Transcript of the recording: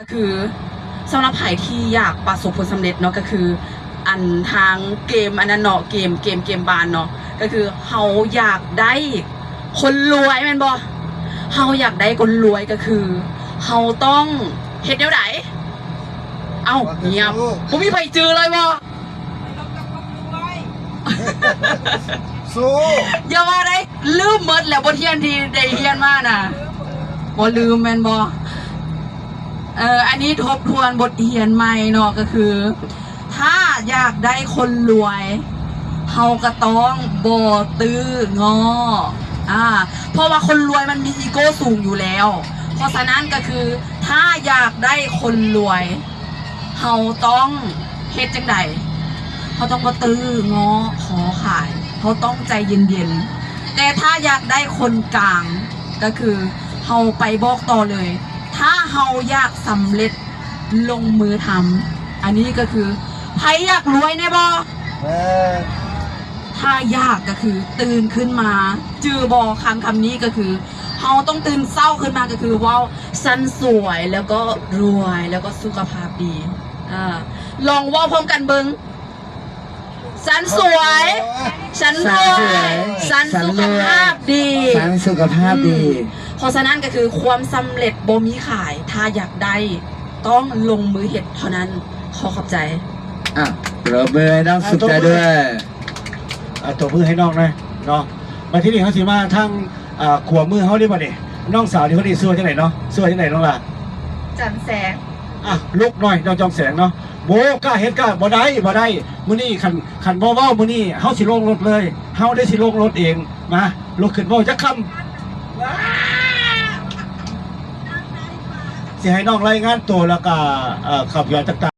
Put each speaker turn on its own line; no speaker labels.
ก็คือสำหรับใครที่อยากประสบผลสำเร็จเนาะก็คืออันทางเกมอันนั้นเนาะเกมบานเนาะก็คือเขาอยากได้คนรวยแม่นบ่เขาอยากได้คนรวยก็คือเขาต้องเฮ็ดแนวไหนเอ้าเงียบผมมีไผจือเลยบ่
สู้
อย่าว่าได้ลืมหมดแล้วบทเรียนที่ได้เรียนมาน่ะบ่ลืมแม่นบ่อันนี้ทบทวนบทเรียนใหม่เนาะก็คือถ้าอยากได้คนรวยเฮาก็ต้องบ่ตื้องอเพราะว่าคนรวยมันมีอีโก้สูงอยู่แล้วเพราะฉะนั้นก็คือถ้าอยากได้คนรวยเฮาต้องเฮ็ดจังใดเขาต้องบ่ตื้องอขอขายเขาต้องใจเย็นๆแต่ถ้าอยากได้คนกลางก็คือเฮาไปบอกต่อเลยถ้าเฮาอยากสำเร็จลงมือทำอันนี้ก็คือใครอยากรวยแน่บ่ถ้าอยากก็คือตื่นขึ้นมาจือบอคำนี้ก็คือเฮาต้องตื่นเศร้าขึ้นมาก็คือว่าฉันสวยแล้วก็รวยแล้วก็สุขภาพดีลองว่าพร้อมกันเบิงฉันสวยฉันรวยฉันสุขภาพดี
ฉันสุขภาพดี
เพราะฉะนั้นก็คือความสำเร็จบ่มีขายถ้าอยากได้ต้องลงมือเฮ็ดเท่านั้นขอขอบใจ
ปรบมือให้น้องสุขใจด้วยตัวมือให้น้องนะเนาะมาที่นี่เขาสิมาทั้งขวบมือเขาได้ป่ะเนี่ยน้องสาวนี่เขาดีสู้ที่ไหนเนาะสู้ที่ไหนน้องล่ะ
จันแสง
ลุกหน่อยน้องจอมแสงเนาะโบกล้าเฮ็ดกล้าบ่ได้มื้อนี้ขันบ่เว้ามื้อนี้เฮาสิลงรถเลยเฮาได้สิลงรถเองมาลุกขึ้นเว้าจักคำสิให้น้องรายงานตัวแล้วก็ขับย้อนต่าง